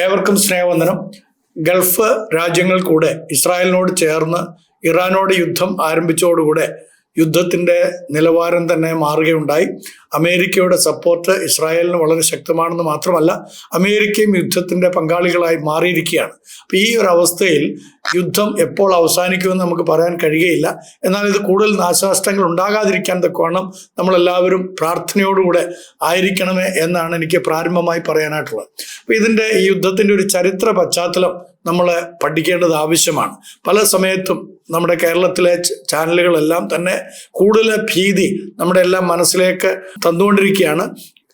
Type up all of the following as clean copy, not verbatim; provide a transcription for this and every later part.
ഏവർക്കും സ്നേഹവന്ദനം. ഗൾഫ് രാജ്യങ്ങൾ കൂടെ ഇസ്രായേലിനോട് ചേർന്ന് ഇറാനോട് യുദ്ധം ആരംഭിച്ചതോടുകൂടെ യുദ്ധത്തിന്റെ നിലവാരം തന്നെ മാറുകയുണ്ടായി. അമേരിക്കയുടെ സപ്പോർട്ട് ഇസ്രായേലിന് വളരെ ശക്തമാണെന്ന് മാത്രമല്ല, അമേരിക്കയും യുദ്ധത്തിന്റെ പങ്കാളികളായി മാറിയിരിക്കുകയാണ്. അപ്പൊ ഈ ഒരു അവസ്ഥയിൽ യുദ്ധം എപ്പോൾ അവസാനിക്കുമെന്ന് നമുക്ക് പറയാൻ കഴിയുകയില്ല. എന്നാൽ ഇത് കൂടുതൽ നാശനഷ്ടങ്ങൾ ഉണ്ടാകാതിരിക്കാൻ തക്കവണ്ണം നമ്മളെല്ലാവരും പ്രാർത്ഥനയോടുകൂടെ ആയിരിക്കണമേ എന്നാണ് എനിക്ക് പ്രാരംഭമായി പറയാനായിട്ടുള്ളത്. അപ്പൊ ഇതിന്റെ ഈ യുദ്ധത്തിന്റെ ഒരു ചരിത്ര പശ്ചാത്തലം നമ്മൾ പഠിക്കേണ്ടത് ആവശ്യമാണ്. പല സമയത്തും നമ്മുടെ കേരളത്തിലെ ചാനലുകളെല്ലാം തന്നെ കൂടുതൽ ഭീതി നമ്മുടെ എല്ലാം മനസ്സിലേക്ക് തന്നുകൊണ്ടിരിക്കുകയാണ്.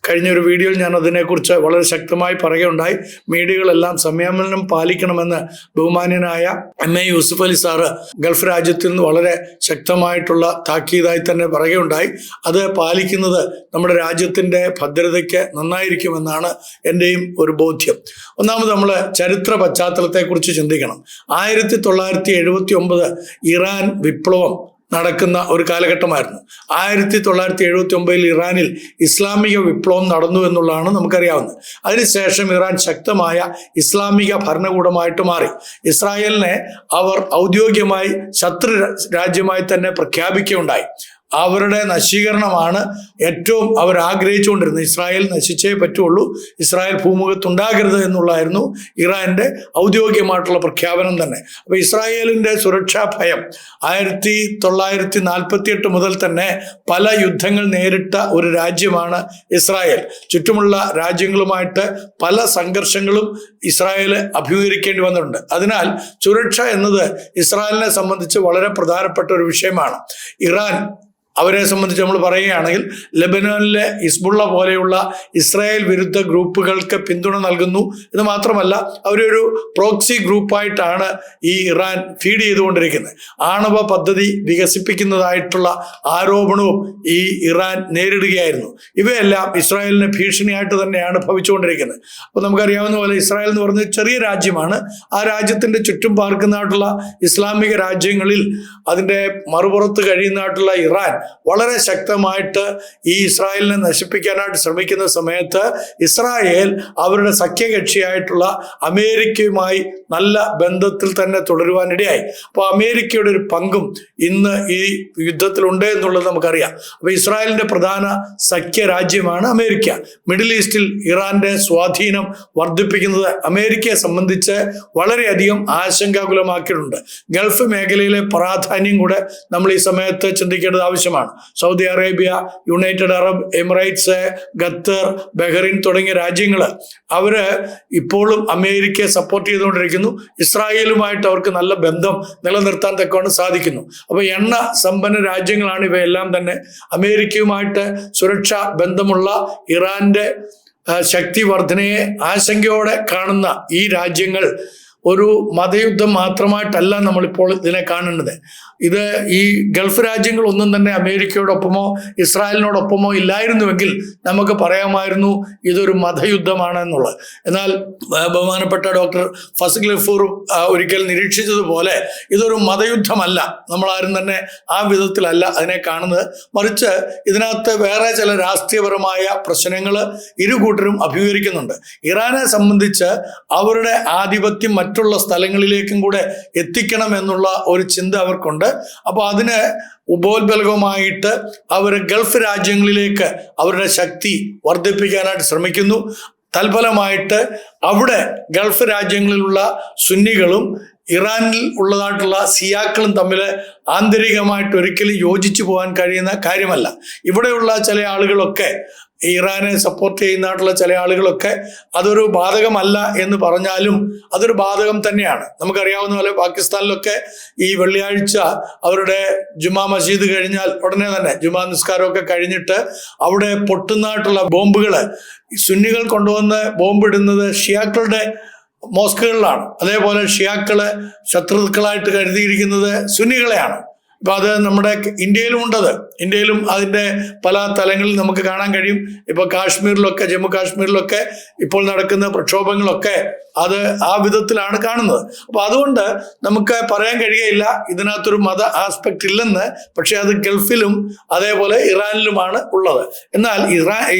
കഴിഞ്ഞൊരു വീഡിയോയിൽ ഞാൻ അതിനെക്കുറിച്ച് വളരെ ശക്തമായി പറയുകയുണ്ടായി. മീഡിയകളെല്ലാം സംയമനം പാലിക്കണമെന്ന് ബഹുമാന്യനായ MA Yusuf Ali sir Gulf രാജ്യത്തിൽ നിന്ന് വളരെ ശക്തമായിട്ടുള്ള താക്കീതായി തന്നെ പറയുകയുണ്ടായി. അത് പാലിക്കുന്നത് നമ്മുടെ രാജ്യത്തിൻ്റെ ഭദ്രതയ്ക്ക് നന്നായിരിക്കുമെന്നാണ് എൻ്റെയും ഒരു ബോധ്യം. ഒന്നാമത് നമ്മൾ ചരിത്ര പശ്ചാത്തലത്തെക്കുറിച്ച് ചിന്തിക്കണം. 1979 ഇറാൻ വിപ്ലവം നടക്കുന്ന ഒരു കാലഘട്ടമായിരുന്നു. 1979 ഇറാനിൽ ഇസ്ലാമിക വിപ്ലവം നടന്നു എന്നുള്ളതാണ് നമുക്കറിയാവുന്നത്. അതിനുശേഷം ഇറാൻ ശക്തമായ ഇസ്ലാമിക ഭരണകൂടമായിട്ട് മാറി. ഇസ്രായേലിനെ അവർ ഔദ്യോഗികമായി ശത്രു രാജ്യമായി തന്നെ പ്രഖ്യാപിക്കുകയുണ്ടായി. അവരുടെ നശീകരണമാണ് ഏറ്റവും അവർ ആഗ്രഹിച്ചുകൊണ്ടിരുന്നത്. ഇസ്രായേൽ നശിച്ചേ പറ്റുള്ളൂ, ഇസ്രായേൽ ഭൂമുഖത്തുണ്ടാകരുത് എന്നുള്ളതായിരുന്നു ഇറാന്റെ ഔദ്യോഗികമായിട്ടുള്ള പ്രഖ്യാപനം തന്നെ. അപ്പൊ ഇസ്രായേലിന്റെ സുരക്ഷാ ഭയം 1948 മുതൽ തന്നെ പല യുദ്ധങ്ങൾ നേരിട്ട ഒരു രാജ്യമാണ് ഇസ്രായേൽ. ചുറ്റുമുള്ള രാജ്യങ്ങളുമായിട്ട് പല സംഘർഷങ്ങളും ഇസ്രായേൽ അഭിമുഖീകരിക്കേണ്ടി വന്നിട്ടുണ്ട്. അതിനാൽ സുരക്ഷ എന്നത് ഇസ്രായേലിനെ സംബന്ധിച്ച് വളരെ പ്രധാനപ്പെട്ട ഒരു വിഷയമാണ്. ഇറാൻ അവരെ സംബന്ധിച്ച് നമ്മൾ പറയുകയാണെങ്കിൽ ലെബനോനിലെ ഹിസ്ബുള്ള പോലെയുള്ള ഇസ്രായേൽ വിരുദ്ധ ഗ്രൂപ്പുകൾക്ക് പിന്തുണ നൽകുന്നു. ഇത് മാത്രമല്ല, അവരൊരു പ്രോക്സി ഗ്രൂപ്പായിട്ടാണ് ഈ ഇറാൻ ഫീഡ് ചെയ്തുകൊണ്ടിരിക്കുന്നത്. ആണവ പദ്ധതി വികസിപ്പിക്കുന്നതായിട്ടുള്ള ആരോപണവും ഈ ഇറാൻ നേരിടുകയായിരുന്നു. ഇവയെല്ലാം ഇസ്രായേലിന് ഭീഷണിയായിട്ട് തന്നെയാണ് ഭവിച്ചുകൊണ്ടിരിക്കുന്നത്. അപ്പോൾ നമുക്കറിയാവുന്ന പോലെ ഇസ്രായേൽ എന്ന് പറയുന്നത് ചെറിയ രാജ്യമാണ്. ആ രാജ്യത്തിൻ്റെ ചുറ്റും പാർക്കുന്നതായിട്ടുള്ള ഇസ്ലാമിക രാജ്യങ്ങളിൽ അതിൻ്റെ മറുപുറത്ത് കഴിയുന്നതായിട്ടുള്ള ഇറാൻ വളരെ ശക്തമായിട്ട് ഈ ഇസ്രായേലിനെ നശിപ്പിക്കാനായിട്ട് ശ്രമിക്കുന്ന സമയത്ത് ഇസ്രായേൽ അവരുടെ സഖ്യകക്ഷിയായിട്ടുള്ള അമേരിക്കയുമായി നല്ല ബന്ധത്തിൽ തന്നെ തുടരുവാനിടയായി. അപ്പോൾ അമേരിക്കയുടെ ഒരു പങ്കും ഇന്ന് ഈ യുദ്ധത്തിലുണ്ട് എന്നുള്ളത് നമുക്കറിയാം. അപ്പോൾ ഇസ്രായേലിന്റെ പ്രധാന സഖ്യ രാജ്യമാണ് അമേരിക്ക. മിഡിൽ ഈസ്റ്റിൽ ഇറാന്റെ സ്വാധീനം വർദ്ധിപ്പിക്കുന്നത് അമേരിക്കയെ സംബന്ധിച്ച് വളരെയധികം ആശങ്കാകുലമാക്കിയിട്ടുണ്ട്. ഗൾഫ് മേഖലയിലെ പ്രാധാന്യം കൂടെ നമ്മൾ ഈ സമയത്ത് ചിന്തിക്കേണ്ടത് ആവശ്യമാണ്. Saudi Arabia, United Arab Emirates, Qatar, Bahrain തുടങ്ങിയ രാജ്യങ്ങൾ അവര് ഇപ്പോഴും അമേരിക്കയെ സപ്പോർട്ട് ചെയ്തുകൊണ്ടിരിക്കുന്നു. ഇസ്രായേലുമായിട്ട് അവർക്ക് നല്ല ബന്ധം നിലനിർത്താൻ തക്കവണ്ണം സാധിക്കുന്നു. അപ്പോൾ എണ്ണ സമ്പന്ന രാജ്യങ്ങളാണ് ഇവയെല്ലാം തന്നെ. അമേരിക്കയുമായിട്ട് സുരക്ഷാ ബന്ധമുള്ള ഇറാന്റെ ശക്തി വർധനയെ ആശങ്കയോടെ കാണുന്ന ഈ രാജ്യങ്ങൾ ഒരു മതയുദ്ധം മാത്രമായിട്ടല്ല നമ്മളിപ്പോൾ ഇതിനെ കാണേണ്ടത്. ഇത് ഈ ഗൾഫ് രാജ്യങ്ങളൊന്നും തന്നെ അമേരിക്കയോടൊപ്പമോ ഇസ്രായേലിനോടൊപ്പമോ ഇല്ലായിരുന്നുവെങ്കിൽ നമുക്ക് പറയാമായിരുന്നു ഇതൊരു മതയുദ്ധമാണ് എന്നുള്ളത്. എന്നാൽ ബഹുമാനപ്പെട്ട ഡോക്ടർ ഫസൽ ഗഫൂർ ഒരിക്കൽ നിരീക്ഷിച്ചതുപോലെ ഇതൊരു മതയുദ്ധമല്ല. നമ്മളാരും തന്നെ ആ വിധത്തിലല്ല അതിനെ കാണുന്നത്. മറിച്ച് ഇതിനകത്ത് വേറെ ചില രാഷ്ട്രീയപരമായ പ്രശ്നങ്ങൾ ഇരു കൂട്ടരും അഭിമുഖീകരിക്കുന്നുണ്ട്. ഇറാനെ സംബന്ധിച്ച് അവരുടെ ആധിപത്യം മറ്റുള്ള സ്ഥലങ്ങളിലേക്കും കൂടെ എത്തിക്കണം എന്നുള്ള ഒരു ചിന്ത അവർക്കുണ്ട്. അപ്പോൾ അതിന് ഉപോത്ബലകമായിട്ട് അവർ ഗൾഫ് രാജ്യങ്ങളിലേക്ക് അവരുടെ ശക്തി വർദ്ധിപ്പിക്കാനായിട്ട് ശ്രമിക്കുന്നു. തൽഫലമായിട്ട് അവിടെ ഗൾഫ് രാജ്യങ്ങളിലുള്ള സുന്നികളും ഇറാനിൽ ഉള്ളതായിട്ടുള്ള സിയാക്കളും തമ്മിൽ ആന്തരികമായിട്ട് ഒരിക്കലും യോജിച്ചു പോകാൻ കഴിയുന്ന കാര്യമല്ല. ഇവിടെയുള്ള ചില ആളുകളൊക്കെ, ഇറാനെ സപ്പോർട്ട് ചെയ്യുന്നതായിട്ടുള്ള ചില ആളുകളൊക്കെ അതൊരു ബാധകമല്ല എന്ന് പറഞ്ഞാലും അതൊരു ബാധകം തന്നെയാണ്. നമുക്കറിയാവുന്ന പോലെ പാകിസ്ഥാനിലൊക്കെ ഈ വെള്ളിയാഴ്ച അവരുടെ ജുമാ മസ്ജിദ് കഴിഞ്ഞാൽ ഉടനെ തന്നെ ജുമാ നിസ്കാരമൊക്കെ കഴിഞ്ഞിട്ട് അവിടെ പൊട്ടുന്നതായിട്ടുള്ള ബോംബുകൾ സുന്നികൾ കൊണ്ടുവന്ന് ബോംബിടുന്നത് ഷിയാക്കളുടെ മോസ്കുകളിലാണ്. അതേപോലെ ഷിയാക്കള് ശത്രുക്കളായിട്ട് കരുതിയിരിക്കുന്നത് സുന്നികളെയാണ്. ഇപ്പം അത് നമ്മുടെ ഇന്ത്യയിലും ഉണ്ടത്. ഇന്ത്യയിലും അതിൻ്റെ പല തലങ്ങളിൽ നമുക്ക് കാണാൻ കഴിയും. ഇപ്പോൾ കാശ്മീരിലൊക്കെ, ജമ്മു കാശ്മീരിലൊക്കെ ഇപ്പോൾ നടക്കുന്ന പ്രക്ഷോഭങ്ങളൊക്കെ അത് ആ വിധത്തിലാണ് കാണുന്നത്. അപ്പൊ അതുകൊണ്ട് നമുക്ക് പറയാൻ കഴിയുകയില്ല ഇതിനകത്തൊരു മത ആസ്പെക്ട് ഇല്ലെന്ന്. പക്ഷെ അത് ഗൾഫിലും അതേപോലെ ഇറാനിലുമാണ് ഉള്ളത്. എന്നാൽ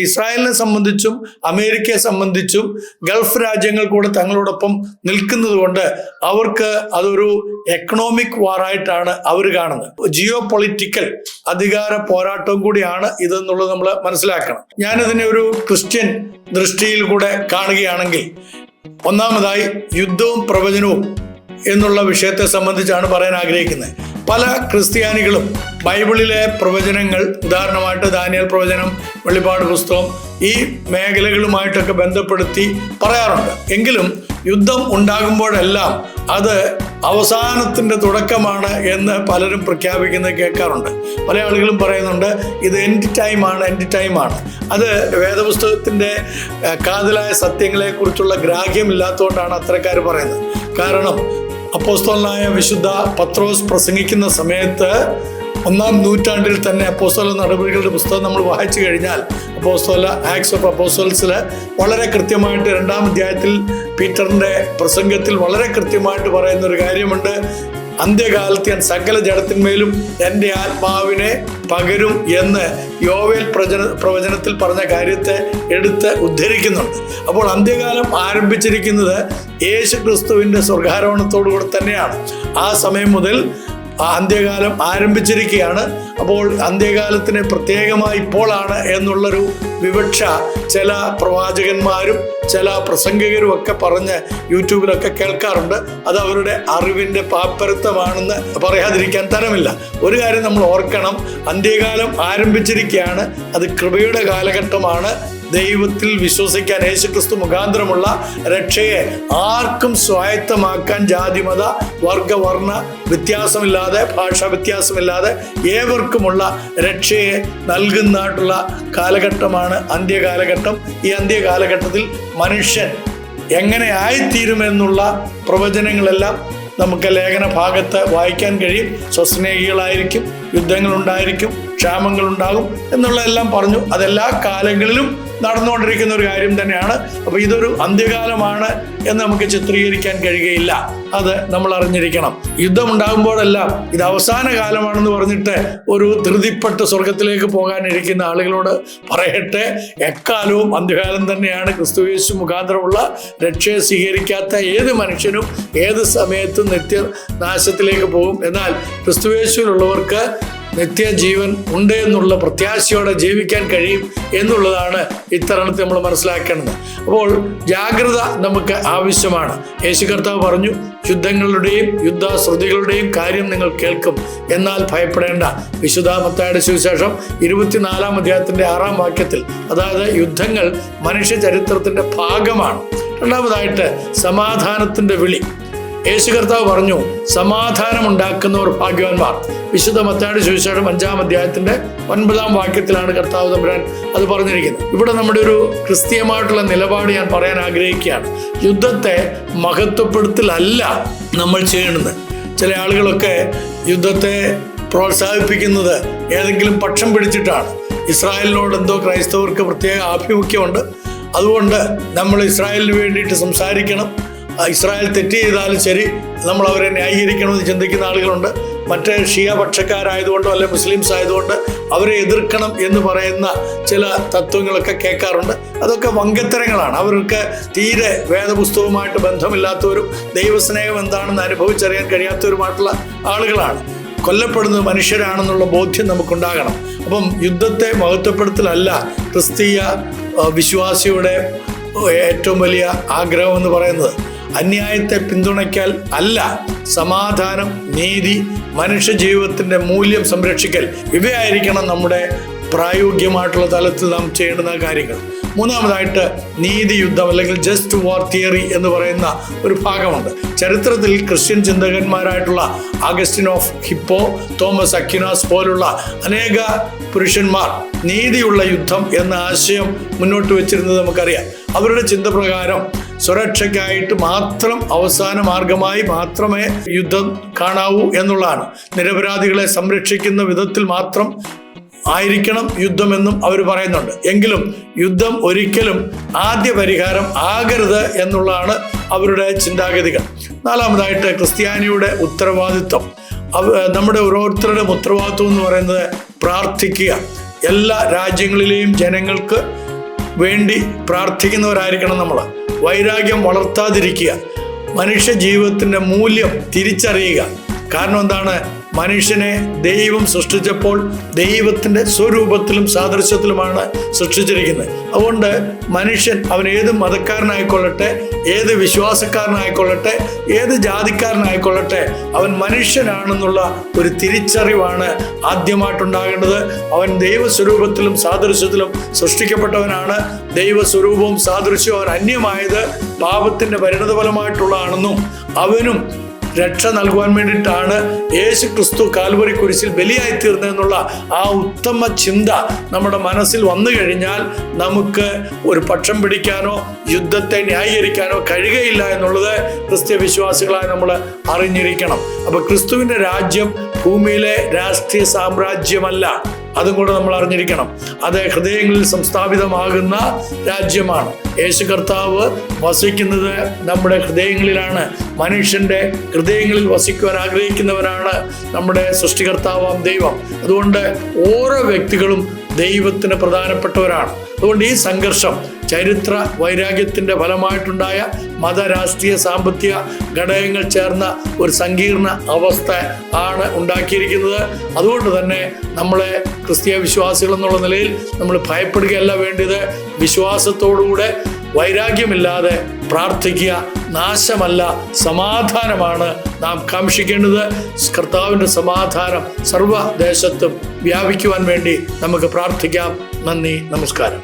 ഇസ്രായേലിനെ സംബന്ധിച്ചും അമേരിക്കയെ സംബന്ധിച്ചും ഗൾഫ് രാജ്യങ്ങൾ കൂടെ തങ്ങളോടൊപ്പം നിൽക്കുന്നത് കൊണ്ട് അവർക്ക് അതൊരു എക്കണോമിക് വാറായിട്ടാണ് അവർ കാണുന്നത്. ജിയോ പൊളിറ്റിക്കൽ അധികാര പോരാട്ടവും കൂടിയാണ് ഇതെന്നുള്ളത് നമ്മൾ മനസ്സിലാക്കണം. ഞാനിതിനെ ഒരു ക്രിസ്ത്യൻ ദൃഷ്ടിയിൽ കൂടെ കാണുകയാണെങ്കിൽ, ഒന്നാമതായി യുദ്ധവും പ്രവചനവും എന്നുള്ള വിഷയത്തെ സംബന്ധിച്ചാണ് പറയാൻ ആഗ്രഹിക്കുന്നത്. പല ക്രിസ്ത്യാനികളും ബൈബിളിലെ പ്രവചനങ്ങൾ, ഉദാഹരണമായിട്ട് ദാനിയേൽ പ്രവചനം, വെളിപ്പാട് പുസ്തകം, ഈ മേഖലകളുമായിട്ടൊക്കെ ബന്ധപ്പെടുത്തി പറയാറുണ്ട്. എങ്കിലും യുദ്ധം ഉണ്ടാകുമ്പോഴെല്ലാം അത് അവസാനത്തിന്റെ തുടക്കമാണ് എന്ന് പലരും പ്രഖ്യാപിക്കുന്നത് കേൾക്കാറുണ്ട്. പല ആളുകളും പറയുന്നുണ്ട് ഇത് എൻഡ് ടൈമാണ്. അത് വേദപുസ്തകത്തിന്റെ കാതലായ സത്യങ്ങളെക്കുറിച്ചുള്ള ഗ്രാഹ്യമില്ലാത്തതുകൊണ്ടാണ് അത്തരക്കാർ പറയുന്നത്. കാരണം അപ്പോസ്തലനായ വിശുദ്ധ പത്രോസ് പ്രസംഗിക്കുന്ന സമയത്ത് 1-ാം നൂറ്റാണ്ടിൽ തന്നെ അപ്പോസ്തല നടപടികളുടെ പുസ്തകം നമ്മൾ വായിച്ചു കഴിഞ്ഞാൽ അപ്പോസ്തല ആക്ട്സ് ഓഫ് അപ്പോസ്റ്റൽസിൽ വളരെ കൃത്യമായിട്ട് 2-ാം അധ്യായത്തിൽ പീറ്ററിന്റെ പ്രസംഗത്തിൽ വളരെ കൃത്യമായിട്ട് പറയുന്ന ഒരു കാര്യമുണ്ട്. അന്ത്യകാലത്ത് ഞാൻ സകല ജഡത്തിന്മേലും എൻ്റെ ആത്മാവിനെ പകരും എന്ന് യോവേൽ പ്രവചനത്തിൽ പറഞ്ഞ കാര്യത്തെ എടുത്ത് ഉദ്ധരിക്കുന്നുണ്ട്. അപ്പോൾ അന്ത്യകാലം ആരംഭിച്ചിരിക്കുന്നത് യേശു ക്രിസ്തുവിൻ്റെ സ്വർഗാരോഹണത്തോടുകൂടി തന്നെയാണ്. ആ സമയം മുതൽ അന്ത്യകാലം ആരംഭിച്ചിരിക്കുകയാണ്. അപ്പോൾ അന്ത്യകാലത്തിന് പ്രത്യേകമായി ഇപ്പോഴാണ് എന്നുള്ളൊരു വിവക്ഷ ചില പ്രവാചകന്മാരും ചില പ്രസംഗകരും ഒക്കെ പറഞ്ഞ് യൂട്യൂബിലൊക്കെ കേൾക്കാറുണ്ട്. അത് അവരുടെ അറിവിൻ്റെ പാപ്പരത്വമാണെന്ന് പറയാതിരിക്കാൻ തരമില്ല. ഒരു കാര്യം നമ്മൾ ഓർക്കണം, അന്ത്യകാലം ആരംഭിച്ചിരിക്കുകയാണ്. അത് കൃപയുടെ കാലഘട്ടമാണ്. ദൈവത്തിൽ വിശ്വസിക്കാൻ യേശുക്രിസ്തു മുഖാന്തരമുള്ള രക്ഷയെ ആർക്കും സ്വായത്തമാക്കാൻ ജാതി മത വർഗ വർണ്ണ വ്യത്യാസമില്ലാതെ ഭാഷാ വ്യത്യാസമില്ലാതെ ഏവർക്കുമുള്ള രക്ഷയെ നൽകുന്നതായിട്ടുള്ള കാലഘട്ടമാണ് അന്ത്യകാലഘട്ടം. ഈ അന്ത്യകാലഘട്ടത്തിൽ മനുഷ്യൻ എങ്ങനെ ആയിത്തീരുമെന്നുള്ള പ്രവചനങ്ങളെല്ലാം നമുക്ക് ലേഖന ഭാഗത്ത് വായിക്കാൻ കഴിയും. സ്വസ്നേഹികളായിരിക്കും, യുദ്ധങ്ങളുണ്ടായിരിക്കും, ക്ഷാമങ്ങളുണ്ടാകും എന്നുള്ളതെല്ലാം പറഞ്ഞു. അതെല്ലാ കാലങ്ങളിലും നടന്നുകൊണ്ടിരിക്കുന്ന ഒരു കാര്യം തന്നെയാണ്. അപ്പൊ ഇതൊരു അന്ത്യകാലമാണ് എന്ന് നമുക്ക് ചിത്രീകരിക്കാൻ കഴിയുകയില്ല. അത് നമ്മൾ അറിഞ്ഞിരിക്കണം. യുദ്ധം ഉണ്ടാകുമ്പോഴെല്ലാം ഇത് അവസാന കാലമാണെന്ന് പറഞ്ഞിട്ട് ഒരു ധൃതിപ്പെട്ട് സ്വർഗത്തിലേക്ക് പോകാനിരിക്കുന്ന ആളുകളോട് പറയട്ടെ, എക്കാലവും അന്ത്യകാലം തന്നെയാണ്. ക്രിസ്തുയേശു മുഖാന്തരമുള്ള രക്ഷയെ സ്വീകരിക്കാത്ത ഏത് മനുഷ്യനും ഏത് സമയത്തും നിത്യനാശത്തിലേക്ക് പോകും. എന്നാൽ ക്രിസ്തുയേശുവിലുള്ളവർക്ക് നിത്യജീവൻ ഉണ്ട് എന്നുള്ള പ്രത്യാശയോടെ ജീവിക്കാൻ കഴിയും എന്നുള്ളതാണ് ഇത്തരണത്തിൽ നമ്മൾ മനസ്സിലാക്കേണ്ടത്. അപ്പോൾ ജാഗ്രത നമുക്ക് ആവശ്യമാണ്. യേശു കർത്താവ് പറഞ്ഞു, യുദ്ധങ്ങളുടെയും യുദ്ധശ്രുതികളുടെയും കാര്യം നിങ്ങൾ കേൾക്കും, എന്നാൽ ഭയപ്പെടേണ്ട. വിശുദ്ധ മത്തായിയുടെ സുവിശേഷം 24-ാം അധ്യായത്തിന്റെ 6-ാം വാക്യത്തിൽ, അതായത് യുദ്ധങ്ങൾ മനുഷ്യ ചരിത്രത്തിന്റെ ഭാഗമാണ്. രണ്ടാമതായിട്ട് സമാധാനത്തിന്റെ വിളി. യേശു കർത്താവ് പറഞ്ഞു, സമാധാനം ഉണ്ടാക്കുന്നവർ ഭാഗ്യവാന്മാർ. വിശുദ്ധ മത്തായിയുടെ സുവിശേഷം 5-ാം അധ്യായത്തിന്റെ 9-ാം വാക്യത്തിലാണ് കർത്താവ് തമ്പുരാൻ അത് പറഞ്ഞിരിക്കുന്നത്. ഇവിടെ നമ്മുടെ ഒരു ക്രിസ്തീയമായിട്ടുള്ള നിലപാട് ഞാൻ പറയാൻ ആഗ്രഹിക്കുകയാണ്. യുദ്ധത്തെ മഹത്വപ്പെടുത്തലല്ല നമ്മൾ ചെയ്യേണ്ടത്. ചില ആളുകളൊക്കെ യുദ്ധത്തെ പ്രോത്സാഹിപ്പിക്കുന്നത് ഏതെങ്കിലും പക്ഷം പിടിച്ചിട്ടാണ്. ഇസ്രായേലിനോട് എന്തോ ക്രൈസ്തവർക്ക് പ്രത്യേക ആഭിമുഖ്യമുണ്ട്, അതുകൊണ്ട് നമ്മൾ ഇസ്രായേലിന് വേണ്ടിയിട്ട് സംസാരിക്കണം, ഇസ്രായേൽ തെറ്റ് ചെയ്താലും ശരി നമ്മൾ അവരെ ന്യായീകരിക്കണമെന്ന് ചിന്തിക്കുന്ന ആളുകളുണ്ട്. മറ്റേ ഷിയ പക്ഷക്കാരായതുകൊണ്ടോ അല്ലെ മുസ്ലിംസ് ആയതുകൊണ്ട് അവരെ എതിർക്കണം എന്ന് പറയുന്ന ചില തത്വങ്ങളൊക്കെ കേൾക്കാറുണ്ട്. അതൊക്കെ വങ്കത്തരങ്ങളാണ്. അവർക്ക് തീരെ വേദപുസ്തകവുമായിട്ട് ബന്ധമില്ലാത്തവരും ദൈവസ്നേഹം എന്താണെന്ന് അനുഭവിച്ചറിയാൻ കഴിയാത്തവരുമായിട്ടുള്ള ആളുകളാണ്. കൊല്ലപ്പെടുന്നത് മനുഷ്യരാണെന്നുള്ള ബോധ്യം നമുക്കുണ്ടാകണം. അപ്പം യുദ്ധത്തെ മഹത്വപ്പെടുത്തലല്ല ക്രിസ്തീയ വിശ്വാസിയുടെ ഏറ്റവും വലിയ ആഗ്രഹം എന്ന് പറയുന്നത്. അന്യായത്തെ പിന്തുണയ്ക്കൽ അല്ല, സമാധാനം, നീതി, മനുഷ്യ ജീവിതത്തിന്റെ മൂല്യം സംരക്ഷിക്കൽ, ഇവയായിരിക്കണം നമ്മുടെ പ്രായോഗികമായിട്ടുള്ള തലത്തിൽ നാം ചെയ്യേണ്ടുന്ന കാര്യങ്ങൾ. മൂന്നാമതായിട്ട് നീതി യുദ്ധം അല്ലെങ്കിൽ ജസ്റ്റ് വാർ തിയറി എന്ന് പറയുന്ന ഒരു ഭാഗമുണ്ട്. ചരിത്രത്തിൽ ക്രിസ്ത്യൻ ചിന്തകന്മാരായിട്ടുള്ള Augustine of Hippo, Thomas Aquinas പോലുള്ള അനേക പുരുഷന്മാർ നീതിയുള്ള യുദ്ധം എന്ന ആശയം മുന്നോട്ട് വെച്ചിരുന്നത് നമുക്കറിയാം. അവരുടെ ചിന്ത പ്രകാരം സുരക്ഷയ്ക്കായിട്ട് മാത്രം അവസാന മാർഗമായി മാത്രമേ യുദ്ധം കാണാവൂ എന്നുള്ളതാണ്. നിരപരാധികളെ സംരക്ഷിക്കുന്ന വിധത്തിൽ മാത്രം ആയിരിക്കണം യുദ്ധമെന്നും അവർ പറയുന്നുണ്ട്. എങ്കിലും യുദ്ധം ഒരിക്കലും ആദ്യ പരിഹാരം ആകരുത് എന്നുള്ളതാണ് അവരുടെ ചിന്താഗതികൾ. നാലാമതായിട്ട് ക്രിസ്ത്യാനിയുടെ ഉത്തരവാദിത്വം. നമ്മുടെ ഓരോരുത്തരുടെയും ഉത്തരവാദിത്വം എന്ന് പറയുന്നത് പ്രാർത്ഥിക്കുക. എല്ലാ രാജ്യങ്ങളിലെയും ജനങ്ങൾക്ക് വേണ്ടി പ്രാർത്ഥിക്കുന്നവരായിരിക്കണം നമ്മൾ. വൈരാഗ്യം വളർത്താതിരിക്കുക. മനുഷ്യ ജീവിതത്തിൻ്റെ മൂല്യം തിരിച്ചറിയുക. കാരണം എന്താണ്? മനുഷ്യനെ ദൈവം സൃഷ്ടിച്ചപ്പോൾ ദൈവത്തിൻ്റെ സ്വരൂപത്തിലും സാദൃശ്യത്തിലുമാണ് സൃഷ്ടിച്ചിരിക്കുന്നത്. അതുകൊണ്ട് മനുഷ്യൻ, അവൻ ഏത് മതക്കാരനായിക്കൊള്ളട്ടെ, ഏത് വിശ്വാസക്കാരനായിക്കൊള്ളട്ടെ, ഏത് ജാതിക്കാരനായിക്കൊള്ളട്ടെ, അവൻ മനുഷ്യനാണെന്നുള്ള ഒരു തിരിച്ചറിവാണ് ആദ്യമായിട്ടുണ്ടാകേണ്ടത്. അവൻ ദൈവസ്വരൂപത്തിലും സാദൃശ്യത്തിലും സൃഷ്ടിക്കപ്പെട്ടവനാണ്. ദൈവസ്വരൂപവും സാദൃശ്യവും അവൻ അന്യമായത് പാപത്തിൻ്റെ പരിണതഫലമായിട്ടുള്ളതാണെന്നും അവനും രക്ഷ നൽകുവാൻ വേണ്ടിയിട്ടാണ് യേശു ക്രിസ്തു കാൽവരി കുരിശിൽ ബലിയായി തീർന്നതെന്നുള്ള ആ ഉത്തമ ചിന്ത നമ്മുടെ മനസ്സിൽ വന്നു കഴിഞ്ഞാൽ നമുക്ക് ഒരു പക്ഷം പിടിക്കാനോ യുദ്ധത്തെ ന്യായീകരിക്കാനോ കഴിയുകയില്ല എന്നുള്ളത് ക്രിസ്ത്യ വിശ്വാസികളായി നമ്മൾ അറിഞ്ഞിരിക്കണം. അപ്പൊ ക്രിസ്തുവിന്റെ രാജ്യം ഭൂമിയിലെ രാഷ്ട്രീയ സാമ്രാജ്യമല്ല. അതും കൂടെ നമ്മൾ അറിഞ്ഞിരിക്കണം. അത് ഹൃദയങ്ങളിൽ സംസ്ഥാപിതമാകുന്ന രാജ്യമാണ്. യേശു കർത്താവ് വസിക്കുന്നത് നമ്മുടെ ഹൃദയങ്ങളിലാണ്. മനുഷ്യന്റെ ഹൃദയങ്ങളിൽ വസിക്കുവാൻ ആഗ്രഹിക്കുന്നവരാണ് നമ്മുടെ സൃഷ്ടികർത്താവാം ദൈവം. അതുകൊണ്ട് ഓരോ വ്യക്തികളും ദൈവത്തിന് പ്രധാനപ്പെട്ടവരാണ്. അതുകൊണ്ട് ഈ സംഘർഷം ചരിത്ര വൈരാഗ്യത്തിൻ്റെ ഫലമായിട്ടുണ്ടായ മത, രാഷ്ട്രീയ, സാമ്പത്തിക ഘടകങ്ങൾ ചേർന്ന ഒരു സങ്കീർണ അവസ്ഥ ആണ് ഉണ്ടാക്കിയിരിക്കുന്നത്. അതുകൊണ്ട് തന്നെ നമ്മളെ ക്രിസ്തീയ വിശ്വാസികൾ എന്നുള്ള നിലയിൽ നമ്മൾ ഭയപ്പെടുകയല്ല വേണ്ടത്. വിശ്വാസത്തോടുകൂടെ വൈരാഗ്യമില്ലാതെ പ്രാർത്ഥിക്കുക. നാശമല്ല, സമാധാനമാണ് നാം കാംക്ഷിക്കേണ്ടത്. കർത്താവിൻ്റെ സമാധാനം സർവ്വദേശത്തും വ്യാപിക്കുവാൻ വേണ്ടി നമുക്ക് പ്രാർത്ഥിക്കാം. നന്ദി, നമസ്കാരം.